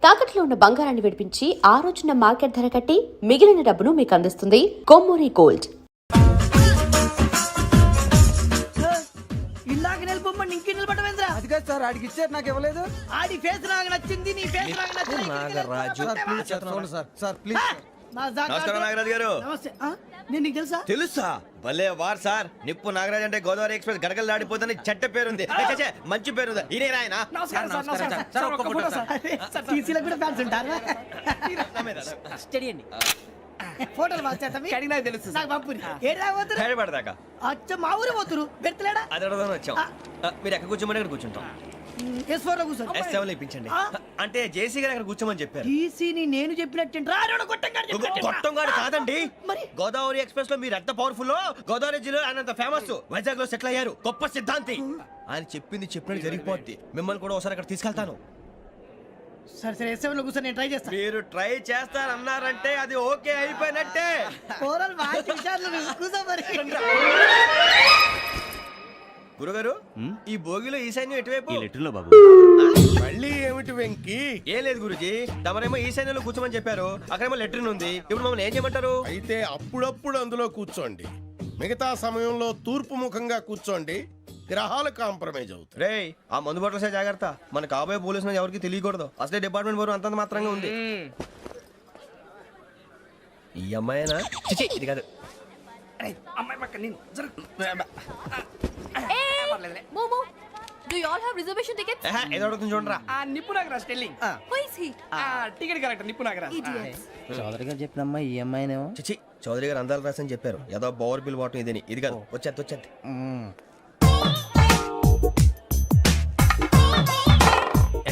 తాకట్లో ఉన్న బంగారాన్ని విడిపించి ఆ రోజున మార్కెట్ ధర కట్టి మిగిలిన డబ్బును మీకు అందిస్తుంది కొమ్మూరి గోల్డ్. ఇలాగ నిలబొమ్మని ఇంకే నిలబడమేంద్రా? అది కాదు సార్, ఆడికి ఇచ్చారు, నాకు ఇవ్వలేదు. ఆడి ఫేస్ నాకు నచ్చింది, నీ ఫేస్ నాకు నచ్చింది. Nagaraju sir please. నమస్కారం నాగరాజు గారు. నమస్తే. నేను నీకు తెలుసా? తెలుసా? భలే వార్ సార్. నిప్పు నాగరాజ్ అంటే గోదావరి ఎక్స్ప్రెస్ గడగలు దాడిపోతుంది చెట్ట పేరుంది. మంచి పేరుంది. ఇదే ఆయన. నమస్కారం సార్, నమస్కారం సార్. ఒక్క ఫోటో సార్. సార్ టీసీలో కూడా ఫ్యాన్స్ ఉంటారా? స్టడీ అండి. ఫోటోలు మార్చేస్తాం. కడిగినా తెలుసు. నాకు పంపుని. ఏడా పోతురు? హైదరాబాద్. అచ్చ మా ఊరు పోతురు. పెడతలేడా? అది అడగదామని వచ్చాం. మీరు ఎక్కడ కూర్చోమని అక్కడ కూర్చుంటాం. S4 లో కూర్చో. S7 లో ఇప్పించండి. అంటే జేసీ గారు అక్కడ కూర్చోమని చెప్పారు. టీసీని నేను చెప్పినట్టు గొట్టంగాడు కాదండి. మరి గోదావరి ఎక్స్ప్రెస్ లో మీరు ఎంత పవర్ఫుల్, గోదావరి జిల్లా ఆయన ఫేమస్, వైజాగ్ లో సెటిల్ అయ్యారు, గొప్ప సిద్ధాంతి. ఆయన చెప్పింది చెప్పినట్టు జరిగిపోద్ది. మిమ్మల్ని కూడా ఒకసారి అక్కడ తీసుకెళ్తాను. సరే సరే, S7 లో కూర్చో, నేను ట్రై చేస్తాను. మీరు ట్రై చేస్తారన్నారంటే అది ఓకే అయిపోయినట్టే. ఓవరాల్ బాగా చూశారు. కూర్చో మరి. గురుగారు, ఈ భోగిలో ఈశాన్యం ఎటువైపు? బాబు మళ్ళీ ఏమిటి వెంకీ? ఏం లేదు గురుజీ, తమరేమో ఈశాన్యంలో కూర్చోమని చెప్పారు, అక్కడేమో లెట్రిన్ ఉంది. ఇప్పుడు మమ్మల్ని ఏం చేయమంటారు? అయితే అప్పుడప్పుడు అందులో కూర్చోండి, మిగతా సమయంలో తూర్పు ముఖంగా కూర్చోండి. గ్రహాలు కాంప్రమైజ్ అవుతాయి. రే, ఆ మందు బట్టలసే జాగ్రత్త. మన కాబోయే పోలీసులు ఎవరికి తెలియకూడదు. అసలే డిపార్ట్మెంట్ బోరు అంతంత మాత్రంగా ఉంది. ఈ అమ్మాయినా? చిచి, ఇది కాదు. అమ్మాయి పక్క నేను Momo, do you all have reservation tickets? ఏదో అడుగుతుంది చూడరా. నిప్పు Nagaraj telling. Who is he? Ticket correct, నిప్పు నాగరాజ్. Idiots. చౌదరి గారు చెప్పినమ్మా ఈ అమ్మాయినేమో. చిచి, చౌదరి గారు అందాలు రాసని చెప్పారు. ఏదో బోర్ బిల్ వాటం ఇదని. ఇది కాదు. వచ్చేది.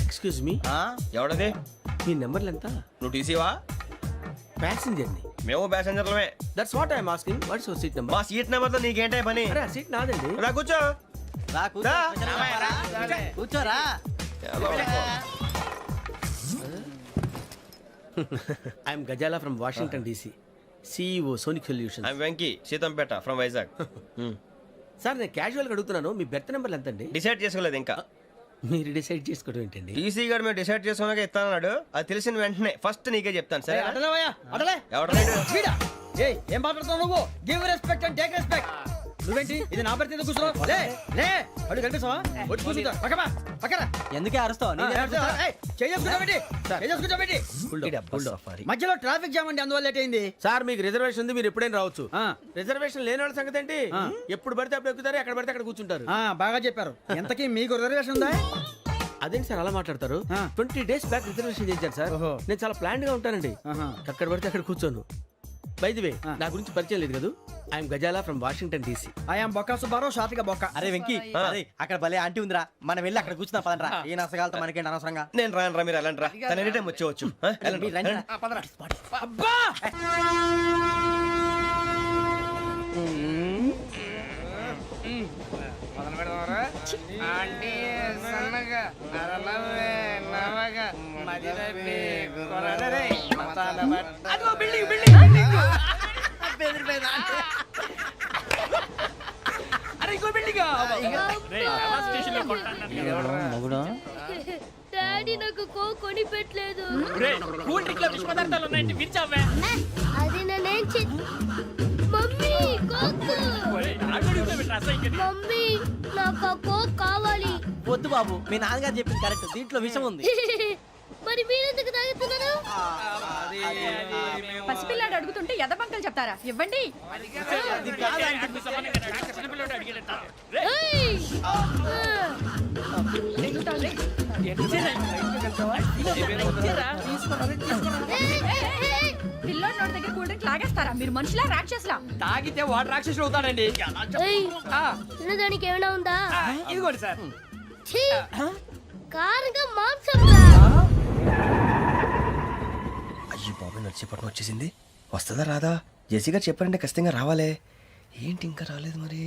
Excuse me, ఎవడది? మీ నెంబర్లు ఎంత? నువ్వు టీసీవా? ప్యాసింజర్ ని. మేము ప్యాసెంజర్లమే. That's what I'm asking. What's your seat number? మా సీట్ నెంబర్ తో నీకేంటే పని? అరే ఆ సీట్ నాదండి. రా కూర్చో. కూర్చోరా. I'm Gazala from Washington DC, CEO Sonic Solutions. I'm Venky, Seethampeta from Vizag. Sir నేను క్యాజువల్గా అడుగుతున్నాను, మీ బెర్త్ నెంబర్లు ఎంత అండి? డిసైడ్ చేసుకోలేదు ఇంకా. మీరు డిసైడ్ చేసుకోవడం ఏంటండి? టీసీ గారు మేము డిసైడ్ చేసుకున్నాక ఇస్తానన్నాడు. అది తెలిసిన వెంటనే ఫస్ట్ నీకే చెప్తాను. సరే? అడలే ఎవడ ఏం మాట్లాడుతున్నావు నువ్వు? Give respect and take respect. నువ్వేంటి ఇది నా పరిస్థితి? కూర్చో. లే లే, అడుగు కనిపిస్తావా? వచ్చి కూర్చుంటా. పక్కన ఎందుకే అరుస్తావు? మధ్యలో ట్రాఫిక్ జామ్ అండి, అందువల్ల లేట్ అయింది. సార్ మీకు రిజర్వేషన్ ఉంది, మీరు ఎప్పుడైనా రావచ్చు. రిజర్వేషన్ లేని వాళ్ళ సంగతి ఏంటి? ఎప్పుడు పడితే అప్పుడు ఎక్కుతారు, ఎక్కడ పడితే అక్కడ కూర్చుంటారు. బాగా చెప్పారు. ఎంతకీ మీకు రిజర్వేషన్ ఉందా? అదేంటి సార్ అలా మాట్లాడతారు? 20 days బ్యాక్ రిజర్వేషన్ చేశారు సార్. నేను చాలా ప్లాన్డ్ గా ఉంటానండి. అక్కడ పడితే అక్కడ కూర్చోను. బై ది వే, నా గురించి పరిచయం లేదు కదా. I'm Gazala from Washington DC. I'm Bokka Subbarao, షాతిక బొక్క. అరే వెంకీ, అక్కడ భలే ఆంటీ ఉందిరా, మనం వెళ్ళి అక్కడ కూర్చున్నా పదనరా. ఏ నసగాలతో మనకేంటి అనవసరంగా. నేను రాను రా, మీరు వెళ్ళండి రా. తన ఎనీ టైం వచ్చేవచ్చు. అబ్బా డాడీ నాకు కోక్ కొని పెట్టలేదు. అది నేనేం మమ్మీ కోక్. మమ్మీ నాకు కోక్ కావాలి. వద్దు బాబు, మీ నాన్నగారు చెప్పింది కరెక్ట్, దీంట్లో విషయం ఉంది. మరి మీరెందుకు తాగుతున్నారు? పసిపిల్లాడు అడుగుతుంటే ఎదబంకలు చెప్తారా? ఇవ్వండి. పిల్లోడి నోటి దగ్గర కూల్ డ్రింక్ లాగేస్తారా? మీరు మనుషులా రాక్షసులా? తాగితే వాడు రాక్షసుడు అవుతాడండి. తినడానికి ఏమైనా ఉందా? ఇదిగోండి సార్. కారంగా మాంసం. అయ్యి బాబు, నడిచేపట్నం వచ్చేసింది. వస్తుందా రాదా? జేసీ గారు చెప్పారంటే ఖచ్చితంగా రావాలే. ఏంటి ఇంకా రాలేదు మరి?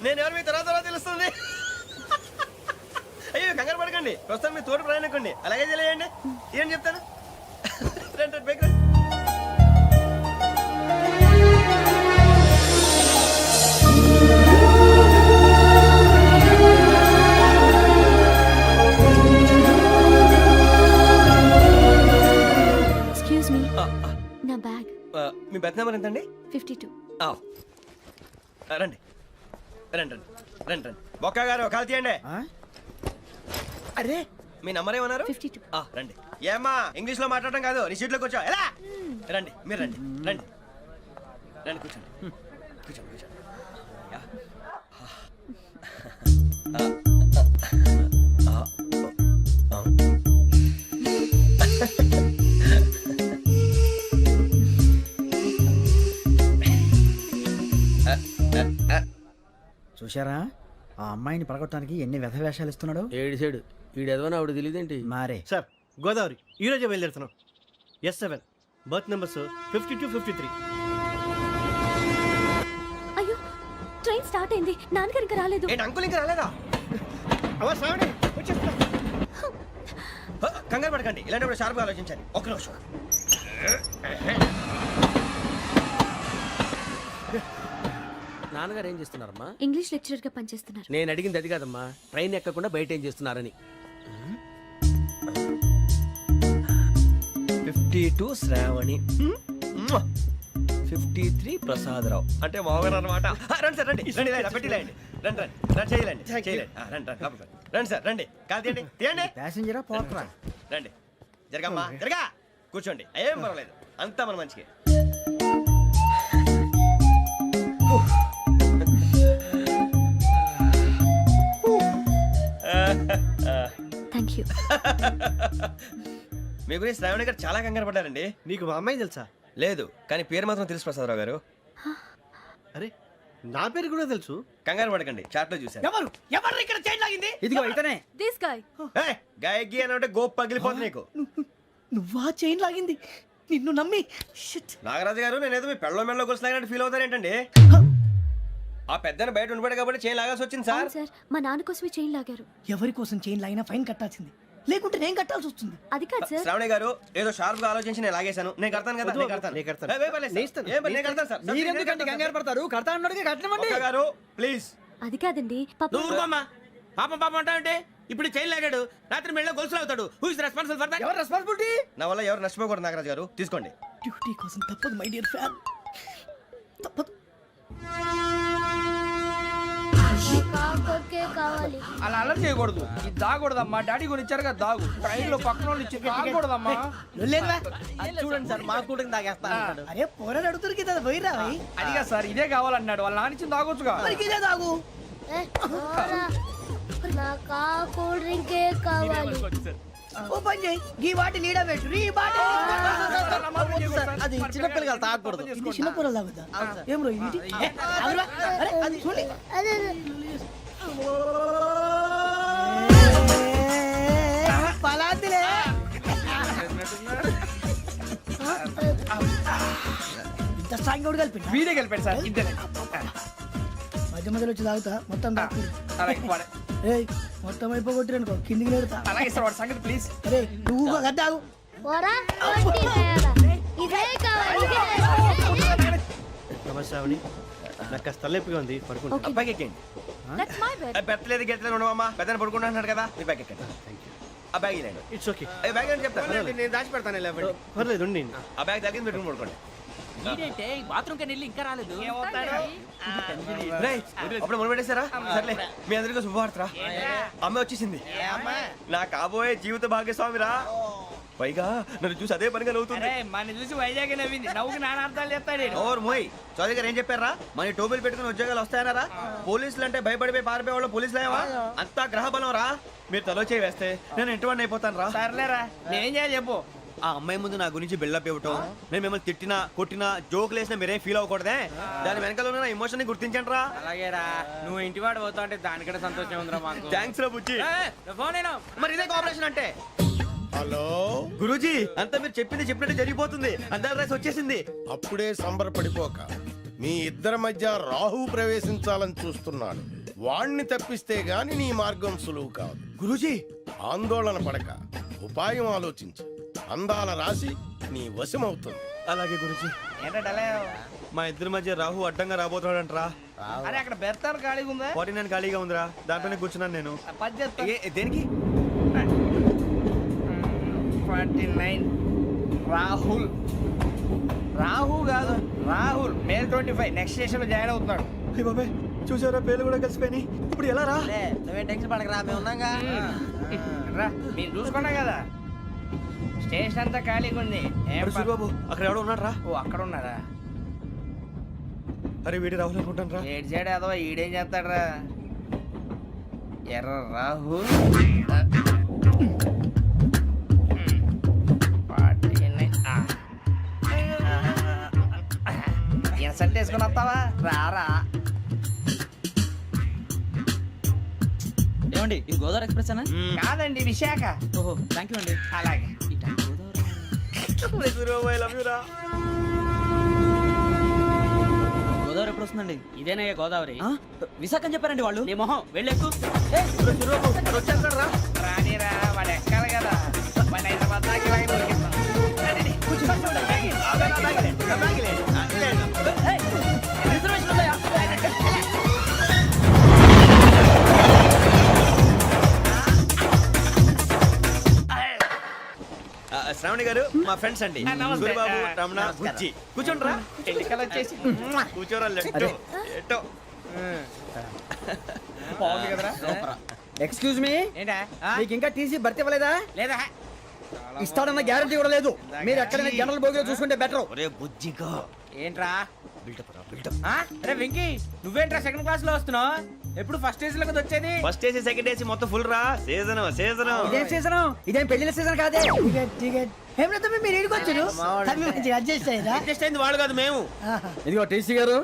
నేను ఎవరు మీ తర్వాత తెలుస్తుంది. అయ్యో కంగారు పడకండి, ప్రస్తుతం మీ తోటి ప్రయాణకండి, అలాగే తెలియండి. ఏం చెప్తాను. రండి బైక్ రండి. ఎక్స్క్యూజ్ మీ, నా బ్యాగ్. మీ బెత్ నెంబర్ ఎంతండి? 52. రండి రండి రండి రండి రండి. బొక్క గారు కాల్ తీయండి. అరే మీ నంబర్ ఏమన్నారు? 52. రండి. ఏమ్మా ఇంగ్లీష్ లో మాట్లాడడం కాదు, నీ సీట్లో కూర్చో. ఎలా రండి, మీరు రండి రండి రండి, కూర్చోండి కూర్చోండి కూర్చోండి. యా. చూశారా ఆ అమ్మాయిని పడగొట్టడానికి ఎన్ని వ్యధ వేషాలు ఇస్తున్నాడు. ఏడు సైడు ఈడు ఎదవని ఆవిడ తెలియదేంటి. మారే సార్ గోదావరి ఈ రోజే బయలుదేరుతున్నాం. S7 berth numbers 52, 53. అయ్యో, ట్రైన్ స్టార్ట్ అయింది. నాన్నగారు ఇంకా రాలేదు. ఏంటి అంకుల్ ఇంకా రాలేదా? కంగారు పడకండి, ఇలాంటప్పుడు షార్ప్గా ఆలోచించండి. ఒక్క నిమిషం. నాన్నగారు ఏం చేస్తున్నారమ్మా? ఇంగ్లీష్ లెక్చరర్ గా పనిచేస్తున్నారు. నేను అడిగింది అది కాదమ్మా, ట్రైన్ ఎక్కకుండా బయట ఏం చేస్తున్నారని. 52 శ్రావణి, 53 ప్రసాదరావు అంటే మామగారు అనమాట. రండి సార్ రండి రండి, ఇలా పెట్టి లేండి. రండి రండి రండి, చేయలేండి చేయలేండి. రండి రండి లోపలికి రండి. రండి సార్ రండి, కాలు తీయండి తీయండి. ప్యాసింజరా పోట్రా. రండి జరగమ్మా జరగా, కూర్చోండి. ఏం పర్వాలేదు, అంతా మన మంచికి. Thank you. మీ గురించి శ్రావణి గారు చాలా కంగారు పడ్డారండి. నీకు మా అమ్మాయి తెలుసా? లేదు, కానీ పేరు మాత్రం తెలుసు ప్రసాదరావు గారు. అరే నా పేరు కూడా తెలుసు. కంగారు పడకండి, చాట్ లో చూసాను. ఎవరు ఎవరు ఇక్కడ చైన్ లాగింది? ఇదిగో ఇతనే. This guy. గాయకి అని అంటే గోప్ పగిలిపోతుంది నీకు. నువ్వా చైన్ లాగింది? నిన్ను నమ్మి షిట్. నాగరాజు గారు, నేనేదో మీ పెళ్ళ మెళ్ళలో గురిసినట్టు ఫీల్ అవుతారేంటండి? ఆ పెద్దని బయట ఉండిపోయాడు కాబట్టి చైన్ లాగాల్సి వచ్చింది సార్. అవును సార్, మా నాన్న కోసమే చైన్ లాగారు. ఎవరి కోసం చైన్ లాగినా ఫైన్ కట్టాల్సింది, లేకుంటే నేను కట్టాల్సి వస్తుంది. అది కాదు సార్. శ్రావణి గారు ఏదో షార్ప్ గా ఆలోచించి నేను లాగేశాను. నేను కడతాను కదా, నేను కడతాను. నేను కడతాను. ఏ, పర్లేదు సార్. ఏ, నేను కడతాను సార్. మీరెందుకంటే కంగారు పడతారు? కడతా అన్నాడుగా కట్టమండి. ఒక్క గారు ప్లీజ్. అది కాదండి పాప. నువ్వు ఊరుకోమ్మా. పాపం పాపం అంటావంటే ఇప్పుడు చైన్ లాగాడు, రాత్రి మెళ్ళ గొలుసులు అవుతాడు. Who is responsible for that? ఎవరు రెస్పాన్సిబిలిటీ? నా వల్ల ఎవరు నష్టపోకూడదు నాగరాజు గారు, తీసుకోండి. డ్యూటీ కోసం తప్పదు మై డియర్ ఫ్యాన్, తప్పదు. కావాలి. అలా అల్లరి చేయకూడదు. ఇది దాగకూడదమ్మా. డాడీ కొని ఇచ్చారు కదా దాగు. ట్రైన్ లో పక్కన వాళ్ళు ఇచ్చి దాగకూడదమ్మా. లేదువా? చూడండి సార్, మా కూడా తాగేస్తా అన్నాడు. అరే పోరాడు అడుగుతారు కదా, పోయిరా భయ్. అదిగా సార్, ఇదే కావాలన్నాడు. వాళ్ళ నాన్న ఇచ్చింది తాగొచ్చుగా. మరికి ఇదే తాగు. నాకు కూల్ డ్రింకే కావాలి. ఓ పని చేయి, ఈ బాటిల్ ఈడ పెట్టు. ఈ బాటిల్ అది చిన్నపిల్లలు తాగకూడదు. ఇది చిన్న పొరలు తాగుతా. ఏం రో ఇది? అరే అది చూడండి. పలాతిలే. ఇంత స్ట్రాంగ్ కూడా కలిపి వీడే గెలిపాడు సార్. ఇద్దరే. మధ్య మధ్యలో వచ్చి తాగుతా, మొత్తం తాగు. అలాగే వాడు. ఏయ్ మొత్తం అయిపోగొట్టిరనుకో కిందికి నేడుతా. అలాగే సార్, వాడు సంగతి ప్లీజ్. అరే నువ్వు గద్ద తాగు. ఇదే కావాలి. నమస్తే శ్రావణి, నాకు కాస్త తలెప్పిగా ఉంది, పడుకుంటా. అబ్బాయికి ఎక్కండి. That's my bed. పెట్టలేదు గెట్టలేదు ఉండవమ్మా. పెద్దని పడుకుంటున్నాడు కదా, మీ బ్యాగ్ ఎక్కండి. ఆ బ్యాగ్ ఇలాండి. It's okay. బ్యాగ్ అని చెప్తాను, నేను దాచి పెడతాను. పర్లేదు ఉండి. ఆ బ్యాగ్ తగ్గింది పెట్టుకుని పడుకోండి. బాత్రూమ్ కని వెళ్ళి ఇంకా రాలేదు. రేయ్, అప్పుడు మొదలు పెట్టేశారా? సర్లే, మీ అందరికీ శుభవార్తరా. అమ్మ వచ్చేసింది, నా కాబోయే జీవిత భాగ్యస్వామిరా. పైగా నన్ను చూసి అదే పనిగా నవ్వుతుంది. మన చూసి వైజాగ్ నవ్వింది. నవ్వుకి నాన్న అర్థాలు చెప్తాడు. ఓర్ మోయ్, చౌదరి గారు ఏం చెప్పారా? మన టోబీలు పెట్టుకుని ఉద్యోగాలు వస్తాయనరా? పోలీసులు అంటే భయపడిపోయి పారిపోయే వాళ్ళు పోలీసులు ఏవా? అంతా గ్రహ బలం రా. మీరు తలో చేయి వేస్తే నేను ఇంటివాడిని అయిపోతాను రా. సర్లేరా, నేనేం చేయాలి చెప్పు. ఆ అమ్మాయి ముందు నా గురించి బిల్డప్ ఇవ్వటం, నేను మిమ్మల్ని తిట్టినా కొట్టినా జోకులు వేసినా మీరేం ఫీల్ అవ్వకూడదే. దాని వెనకాల ఉన్న ఎమోషన్ ని గుర్తించండి రా. అలాగేరా, నువ్వు ఇంటి వాడు పోతా అంటే దానికంటే సంతోషం ఉందిరా మాకు. థ్యాంక్స్ రా బుజ్జి. ఫోన్ అయినా మరి ఇదే కోఆపరేషన్ అంటే. హలో గురూజీ, అంతా మీరు చెప్పింది చెప్పినట్టు జరిగిపోతుంది. అందాల రైస్ వచ్చేసింది. అప్పుడే సంబరపడిపోక మీ ఇద్దరి మధ్య రాహు ప్రవేశించాలని చూస్తున్నాడు. వాణ్ణి తప్పిస్తే గాని నీ మార్గం సులువు కాదు. గురూజీ ఆందోళన పడక ఉపాయం ఆలోచించు. అందాల రాశి నీ వశమవుతుంది. అలాగే గురూజీ. ఏంటంటే మా ఇద్దరి మధ్య రాహు అడ్డంగా రాబోతున్నాడంట్రా. అరే అక్కడ బెర్తాను ఖాళీగా ఉందా? 49 ఖాళీగా ఉందిరా, దాంట్లోనే కూర్చున్నాను నేను. పది చెప్తా. దేనికి? 49 రాహుల్. రాహు కాదు రాహుల్. మే 25 నెక్స్ట్ స్టేషన్ లో జాయిన్ అవుతున్నాడు. అయ్య బాబాయ్, చూసారా పేర్లు కూడా కలిసిపోయినాయి. ఇప్పుడు ఎలా రా? నువ్వే టెన్షన్ పడకరా, మేము ఉన్నాగా. రా మీరు చూసుకున్నా కదా స్టేషన్ అంతా ఖాళీగా ఉంది. ఏం అరే సూరిబాబు, అక్కడ ఎవడో ఉన్నాడు రా. ఓ అక్కడ ఉన్నారా? అరే వీడి రాహుల్ అనుకుంటాను రా. ఏడు సైడ్ అదో ఈడేం చేస్తాడరా? ఎర్ర రాహుల్. ఇన్సర్ట్ వేసుకుని వస్తావా? రారా. ఏమండి ఇది గోదావరి ఎక్స్ప్రెస్ అనా? కాదండి విశాఖ. ఓహో థ్యాంక్ యూ అండి. అలాగే. సూరిబాబు, I love you రా. గోదావరి ఎప్పుడు వస్తుందండి? ఇదేనయ్యా గోదావరి. విశాఖ అని చెప్పారండి వాళ్ళు. నీ మొహం వెళ్ళెక్కు. సూరిబాబు, అక్కడ వచ్చేస్తాడు రా. రానిరా, వాడు ఎక్కాలి కదా. వాడు హైదరాబాద్ దాకా ఇలాగే దొరికిస్తాం. రండి, కూర్చో. రిజర్వేషన్ ఉందా? శ్రావణి గారు మా ఫ్రెండ్స్ అండి. నమస్తే. సూరిబాబు, రమణ, బుజ్జి. కూర్చోండి రా. ఎన్నికలు వచ్చేసి కూర్చోరా. లెట్టో ఎట్టో. బాగుంది కదరా? ఎక్స్క్యూజ్ మీ, ఏంటా? మీకు ఇంకా టీసీ భర్తీ ఇవ్వలేదా? లేదా ఇస్తాడన్న గ్యారంటీ కూడా లేదు. మీరు ఎక్కడైనా జనరల్ బోగిలో చూసుకుంటే బెటర్. ఒరే బుజ్జిగా. ఏంట్రా? బిల్డప్ రా, బిల్డప్. అరే వెంకీ, నువ్వేంట్రా సెకండ్ క్లాస్ లో వస్తున్నావు? ఎప్పుడు ఫస్ట్ ఏజ్ లో కదా వచ్చేది? ఫస్ట్ ఏసీ సెకండ్ ఏసీ మొత్తం ఫుల్ రా. Season season. ఇదేం సీజన్? ఇదేం పెళ్లిన సీజన్ కాదే. మీరు ఇడికొచ్చారు అడ్జస్ట్ అయ్యారా? అడ్జస్ట్ అయింది వాళ్ళు కాదు, మేము. ఇదిగో టీసీ గారు,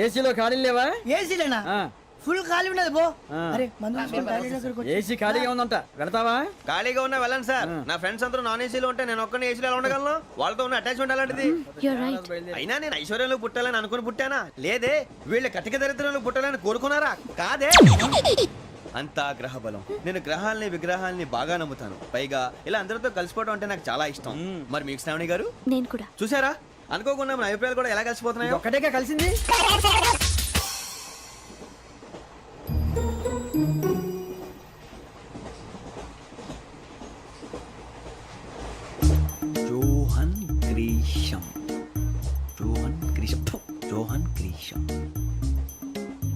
ఏసీలో ఖాళీలు లేవా? ఏసీలేనా? ఫుల్ ఖాళీ ఉన్నది బో. అరే మందు తీసుకొని టాయిలెట్ దగ్గరకు వచ్చి. ఏసీ ఖాళీగా ఉందంట, వెళతావా? ఖాళీగా ఉన్నా వెళ్ళండి సార్. నా ఫ్రెండ్స్ అందరూ నాన్ ఏసీలో ఉంటే నేను ఒక్కనే ఏసీలో ఎలా ఉండగలను? వాళ్ళతో ఉన్న అటాచ్మెంట్ అలాంటిది. అయినా నేను ఐశ్వర్యంలో పుట్టాలని అనుకుని పుట్టానా? లేదే. వీళ్ళ కటిక దరిద్రంలో పుట్టాలని కోరుకున్నారా? కాదే. అంతా గ్రహ బలం. నేను గ్రహాలని విగ్రహాలని బాగా నమ్ముతాను. పైగా ఇలా అందరితో కలిసిపోవడం అంటే నాకు చాలా ఇష్టం. మరి మీకు శ్రావణి గారు? నేను కూడా. చూసారా, అనుకోకుండా మన అభిప్రాయాలు కూడా ఎలా కలిసిపోతున్నాయో. ఒక్కటేగా కలిసింది. Johan Grisham. Johan Grisham. Johan Grisham.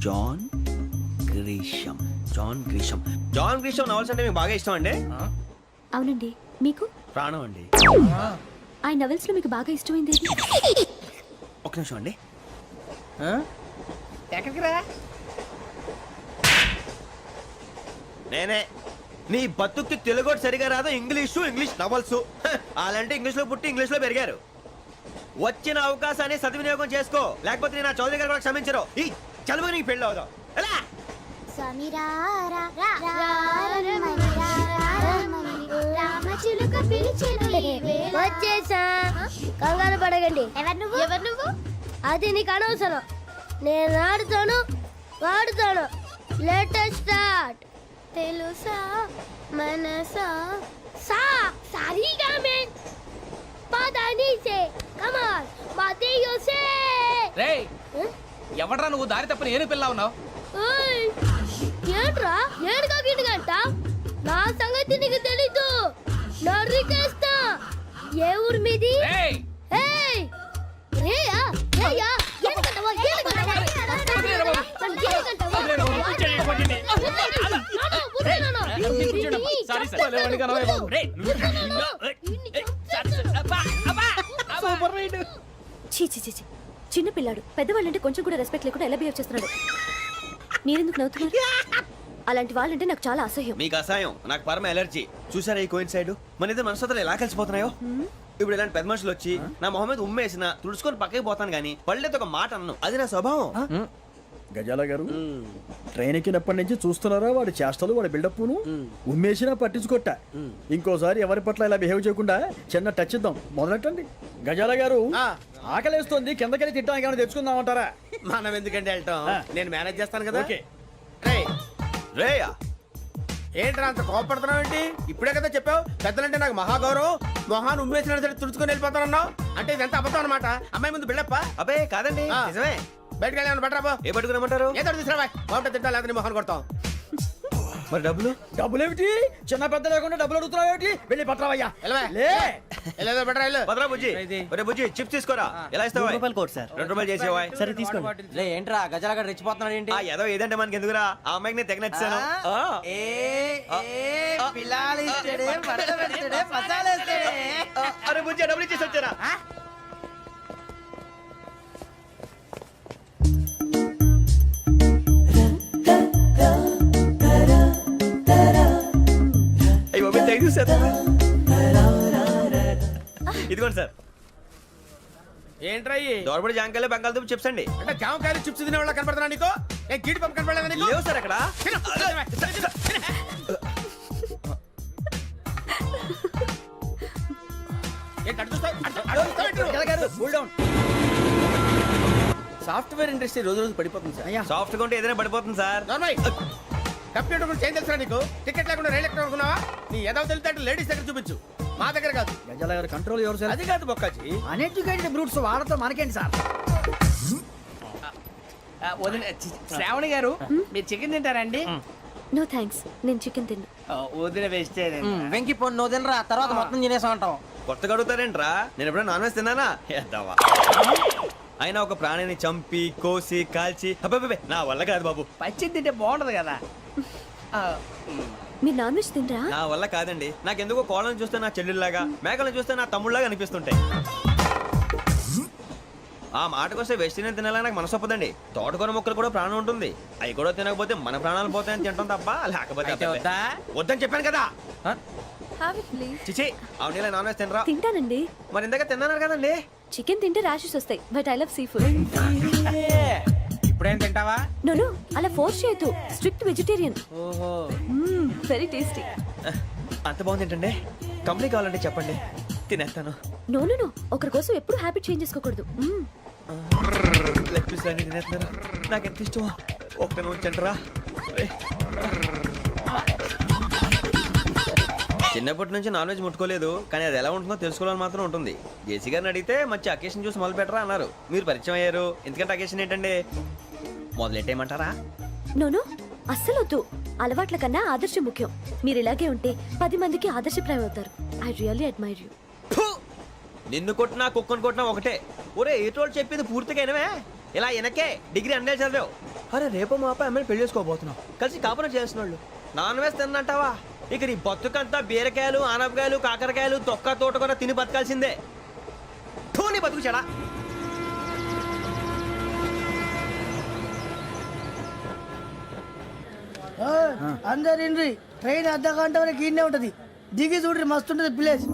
John Grisham. John Grisham. John Grisham novels అంటే మీకు బాగా ఇష్టం అండి? అవునండి. మీకు? ప్రాణం అండి. ఆ నవెల్స్ లో మీకు బాగా ఇష్టమైంది ఏది? ఒక నిమిషం అండి. ఎక్కడికి రా? నేనే. నీ బతుక్కి తెలుగు సరిగా రాదు, ఇంగ్లీష్ నవల్స్. అలాంటి ఇంగ్లీష్ లో పుట్టి ఇంగ్లీష్ లో పెరిగారు. వచ్చిన అవకాశాన్ని సద్వినియోగం చేసుకో, లేకపోతే నేను ఆ చౌదరి గారు కూడా క్షమించరు. ఈ చదువు నీకు పెళ్ళి అవుదాం. ఎలా? వచ్చేసా. కంగారు పడగండి. ఎవరు నువ్వు? అది నీకు అనవసరం. నేను ఆడుతాను, వాడుతాను. Latest start. తెలుసా మనసా సా సారీగా మెన్ పదని సే కమాన్ బాతియో సే. రేయ్, ఎవడ్రా నువ్వు? దారి తప్పని ఏను పిల్ల ఉన్నావు? ఓయ్ ఏంట్రా ఏడుగా గిడుగంట? నా సంగతి నీకు తెలీదు. నరికేస్తా. ఏ ఊరు మీది? రేయ్, ఏయ్ రేయా రేయా ఎందుకంటావా? చిన్న పిల్లాడు. పెద్దవాళ్ళంటే కొంచెం కూడా రెస్పెక్ట్ లేకుండా ఎలా బిహేవ్ చేస్తున్నాడు. మీరెందుకు నవ్వుతున్నారు? అలాంటి వాళ్ళంటే నాకు చాలా అసహ్యం. మీకు అసహాయం, నాకు పరమ ఎలర్జీ. చూసారా ఈ కోయిన్సైడ్? మన ఇద్దరు మనస్తత్వాలు ఎలా కలిసిపోతున్నాయో. ఇప్పుడు ఇలాంటి పెద్ద మనుషులు వచ్చి నా మొహం మీద ఉమ్మేసిన తుడుచుకొని పక్కకి పోతాను గానీ పళ్ళేతో ఒక మాట అన్ను. అది నా స్వభావం. గజాల గారు ట్రైన్ ఎక్కినప్పటి నుంచి చూస్తున్నారా వాడి చేష్టలు వాడి బిల్డప్ను ఉమ్మేసినా పట్టించుకోట ఇంకోసారి ఎవరి పట్ల ఇలా బిహేవ్ చేయకుండా చిన్న టచ్ ఇద్దాం మొదలెట్టండి గజాల గారు ఆకలేస్తోంది కిందకెళ్ళి తిట్టడానికి ఏమైనా తెచ్చుకుందామంటారా మనం ఎందుకంటే వెళ్తాం నేను మేనేజ్ చేస్తాను కదా. ఓకే. రేయా ఏంట్రా అంత కోపడుతున్నావు ఏంటి? ఇప్పుడే కదా చెప్పావు పెద్దలంటే నాకు మహాగౌరవం, మొహాన్ని ఉమ్మేసిన సరే తుడుచుకొని వెళ్ళిపోతానన్నావు. అంటే ఇదంతా అబద్ధం అనమాట. అమ్మాయి ముందు బిల్డప్ప. అబ్బే కాదండి ఆ. నిజమే. బయటకు వెళ్ళాను బట్రాబో. ఏ పట్టుకురమ్మంటారు? ఏదో తీసుకురా బాగుంటే తింటా లేదా మొహాన్ని కొడతాం. మరి డబ్బులు? డబ్బులేమిటి చిన్న పెద్ద లేకుండా డబ్బులు అడుగుతున్నావు ఏమిటి వెళ్ళి పట్టరావయ్యా వెళ్ళవా? లే వెళ్ళేదో బట్రా వెళ్ళు. భద్రా బుజ్జి ఒరే బుజ్జి చిప్స్ తీసుకోరా. ఎలా ఇస్తావా? కోట్ సార్ 2 రూపాయలు చేసేవా? సరే తీసుకోండి. ఏంట్రా గజాల రెచ్చిపోతున్నాడు ఏంటి? ఆ ఏదో ఏదంటే మనకి ఎందుకురా, ఆ అమ్మాయికి నేను తెగ నచ్చాను. అరే బుజ్జి డబ్బులు ఇచ్చేసి వచ్చారా? అయ్యో థ్యాంక్ యూ సార్. ఇదిగోండి సార్. ఏంట్రా ఇయ్యి? దోరబడి జాంకాయలు బంగాళదుంప చిప్స్ అండి. అంటే జామకాయలు చిప్స్ తినే వాళ్ళ కనపడుతున్నా నీకు? ఏ గీడి పంప కనపడలేదా నీకు? లేవు సార్ అక్కడ. తిను, తిను, తిను. ఏంటి అటు చూస్తావు? అటు చూస్తావు ఏంటి నువ్వు? సాఫ్ట్వేర్ ఇండస్ట్రీ రోజు రోజు పడిపోతుంది సార్. సాఫ్ట్ గా ఉంటే ఏదైనా పడిపోతుంది సార్. నార్మల్ కంప్యూటర్ గురించి ఏం తెలుసా నీకు? టికెట్ లేకుండా రైలు ఎక్కడ అనుకున్నావా? నీ ఏదో తెలితే లేడీస్ దగ్గర చూపించు, మా దగ్గర కాదు. గజాల గారు కంట్రోల్ ఎవరు సార్ అది కాదు బొక్కాజీ. అన్ఎడ్యుకేటెడ్ బ్రూట్స్ వాడతో మనకేంటి సార్ శ్రావణి గారు మీరు చికెన్ తింటారండి? నో థ్యాంక్స్, నేను చికెన్ తిన్నా. వదిన వెజిటేరియన్. వెంకి పొన్ను నువ్వు తినరా, తర్వాత మొత్తం తినేసా ఉంటాం. కొత్తగా అడుగుతారేంట్రా? నేను ఎప్పుడైనా నాన్ వెజ్ తిన్నానా? ఎద్దావా. అయినా ఒక ప్రాణిని చంపి కోసి కాల్చి అబ్బబ్బబ్బే, నా వల్ల కాదు బాబు. పచ్చి తింటే బాగుంటది కదా. మీరు నాన్ వెజ్ తినరా? నా వల్ల కాదండి. నాకెందుకో కోళ్ళని చూస్తే నా చెల్లెళ్ళలాగా, మేకలను చూస్తే నా తమ్ముళ్ళలాగా అనిపిస్తుంటాయి. ఆ మాటకొస్తే వెజిటేరియన్ తినాలని నాకు మనసు ఒప్పదండి. తోటకూర మొక్కలు కూడా ప్రాణం ఉంటుంది. అవి కూడా తినకపోతే మన ప్రాణాలు పోతాయని తింటాం తప్ప లేకపోతే వద్దా? వద్దని చెప్పాను కదా. Have it please. చిచి అవునీ నాన్ వెజ్ తినరా? తింటానండి. మరి ఇందాక తిన్నాను కదండి. చికెన్ తింటే ర్యాషెస్ వస్తాయి, but I love seafood. ఇప్పుడేం తింటావా? నో అలా ఫోర్స్ చేయొద్దు. Strict vegetarian. ఓహో. Very tasty. అంత బాగుంది ఏంటండి? కంప్లీట్ కావాలంటే చెప్పండి, తినేస్తాను. నో ఒకరి కోసం ఎప్పుడు హ్యాబిట్ చేంజ్ చేసుకోకూడదు. లెగ్ పీస్ అన్ని తినేస్తున్నారు. నాకు ఎంత ఇష్టమో. ఒక్క ఉంచండిరా. చిన్నప్పటి నుంచి నాన్ వెజ్ ముట్టుకోలేదు, కానీ అది ఎలా ఉంటుందో తెలుసుకోవాలని మాత్రం ఉంటుంది. జేసీ గారిని అడిగితే మంచి అకేషన్ చూసి మొదలు పెట్టరా అన్నారు. మీరు పరిచయం అయ్యారు, ఎందుకంటే అకేషన్ ఏంటండి? మొదలెట్టేయమంటారా? నో అస్సలు వద్దు. అలవాట్ల కన్నా ఆదర్శం ముఖ్యం. మీరు ఇలాగే ఉంటే 10 మందికి ఆదర్శప్రాయం అవుతారు. I really admire you. నిన్ను కొట్టినా కుక్కను కొట్టినా ఒకటే. ఒరే ఏటోళ్ళు చెప్పింది పూర్తిగా వినవే. ఇలా వెనకే డిగ్రీ అన్నే చదివావు. అరే రేపు మా అబ్బాయి అమ్మాయిని పెళ్లి చేసుకోబోతున్నావు, కలిసి కాపురం చేసిన వాళ్ళు. నాన్ వెజ్ తిన్నంటావా? ఇక నీ బతుకంతా బీరకాయలు ఆనపకాయలు కాకరకాయలు తొక్క తోట కూడా తిని బతకాల్సిందే. నీ బతుకు చెడా. అందరు ఇండ్రి ట్రైన్ అర్ధ గంట వరకు ఇన్నే ఉంటది. దిగి చూడ్రి మస్తు ఉంటది ప్లేస్.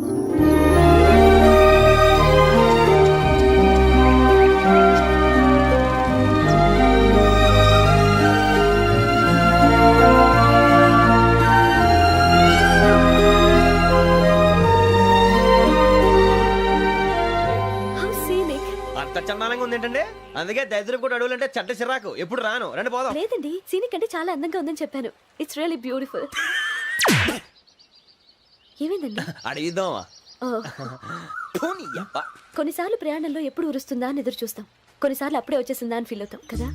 అంత చందానంగా ఉంది ఏంటంటే? అందుకే దరిద్రం కూడా అడవులంటే చెడ్డ చిరాకు. ఎప్పుడు రాను. రండి పోదాం. లేదండి, సీనిక్ అంటే చాలా అందంగా ఉందని చెప్పాను. It's really beautiful. ఏమైందండి? అడిగిద్దామా? కొన్నిసార్లు ప్రయాణంలో ఎప్పుడు ఉరుస్తుందా అని ఎదురు చూస్తాం, కొన్నిసార్లు అప్పుడే వచ్చేసిందా అని ఫీల్ అవుతాం కదా.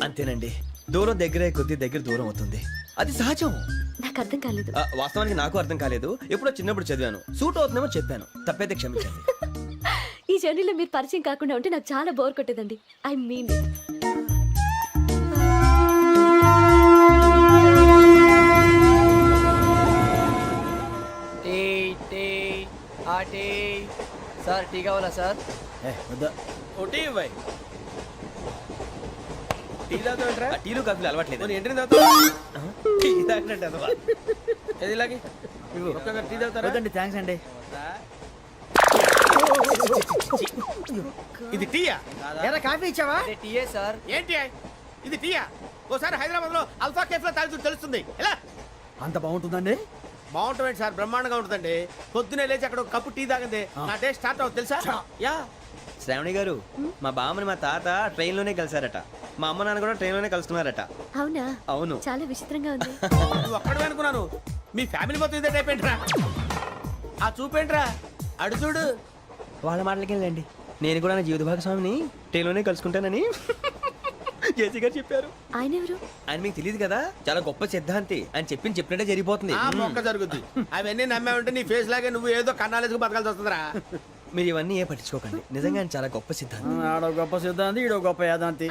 అంతేనండి, దూరం దగ్గరే కొద్ది దగ్గర దూరం అవుతుంది. అది సహజం. నాకు అర్థం కాలేదు. వాస్తవానికి నాకు అర్థం కాలేదు. ఎప్పుడో చిన్నప్పుడు చదివాను. సూట్ అవుతుందేమో చెప్పాను, తప్పైతే క్షమించండి. ఈ జర్నీలో మీరు పరిచయం కాకుండా ఉంటే నాకు చాలా బోర్ కొట్టేదండి. I mean it. Sir tea కావాలా సార్? ఒకటి ఇవ్వాయి. టీ తాగుతావేంట్రా? టీలు కాఫీలు అలవాట్లేదు. ఏంటి తాగుతావా? టీ తాగినట్టు అదవా. ఏది ఇలాగే ఒక్కొక్క టీ తాగుతారా? థ్యాంక్స్ అండి. ఇది టీయా? ఎరా కాఫీ ఇచ్చావా? టీయే సార్. ఏంటి ఇది టీయా? ఓసారి హైదరాబాద్ లో అల్ఫా కేఫ్ లో తాగుతూ తెలుస్తుంది. ఎలా అంత బాగుంటుందండి? బాగుంటుంది సార్, బ్రహ్మాండంగా ఉంటుందండి. పొద్దునే లేచి అక్కడ ఒక కప్పు టీ తాగింది నా డే స్టార్ట్ అవుతుంది తెలుసా? యా. శ్రావణి గారు మా బామ్మని మా తాత ట్రైన్ లోనే కలిసారట. మా అమ్మ నాన్న కూడా ట్రైన్ లోనే కలుసుకున్నారట. అవునా? అవును. చాలా విచిత్రంగా ఉంది. నువ్వు ఒక్కడే అనుకున్నాను, మీ ఫ్యామిలీ మొత్తం ఇదే టైప్ ఏంట్రా? ఆ చూపేంట్రా, అడు చూడు. వాళ్ళ మాటలకి వెళ్ళండి. నేను కూడా నా జీవిత భాగస్వామిని ట్రైన్ లోనే కలుసుకుంటానని జేసీ గారు చెప్పారు. ఆయన ఎవరు? ఆయన మీకు తెలియదు కదా, చాలా గొప్ప సిద్ధాంతి అని చెప్పినట్టే జరిగిపోతుంది. ఆ మొక్క జరుగుద్ది. అవన్నీ నమ్మే ఉంటే నీ ఫేస్ లాగే నువ్వు ఏదో కన్నాలేసుకు బతకాల్సి వస్తుందిరా. మీరు ఇవన్నీ ఏ పట్టించుకోకండి. నిజంగా ఆయన చాలా గొప్ప సిద్ధాంతి. ఆడో గొప్ప సిద్ధాంతి, ఈడో గొప్ప యాదాంతి.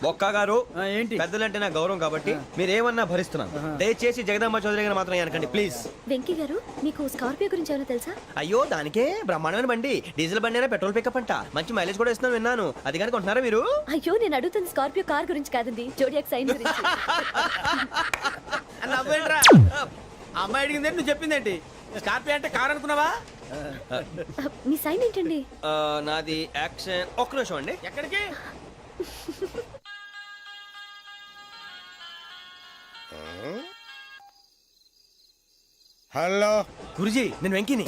బొక్క గారు ఏంటి? పెద్దలంటే నా గౌరవం కాబట్టి మీరు ఏమన్నా భరిస్తున్నాను. దయచేసి జగదాంబ చౌదరి గారిని మాత్రం అనకండి ప్లీజ్. వెంకీ గారు, మీకు స్కార్పియో గురించి ఏమైనా తెలుసా? అయ్యో దానికే బ్రహ్మాండమైన బండి, డీజిల్ బండి అయినా పెట్రోల్ పికప్ అంట, మంచి మైలేజ్ కూడా ఇస్తున్నాను విన్నాను. అది కానీ కొంటున్నారా మీరు? అయ్యో, నేను అడుగుతుంది స్కార్పియో కార్ గురించి కాదండి, జోడియాక్ సైన్ గురించి. నవ్వేంట్రా? అమ్మాయి అడిగిందేంటి, నువ్వు చెప్పిందేంటి? స్కార్పియో అంటే కారు అనుకున్నావా? మీ సైన్ ఏంటండి? నాది యాక్షన్. ఒక్క నిమిషం అండి. ఎక్కడికి? హలో గురుజీ నేను వెంకిని.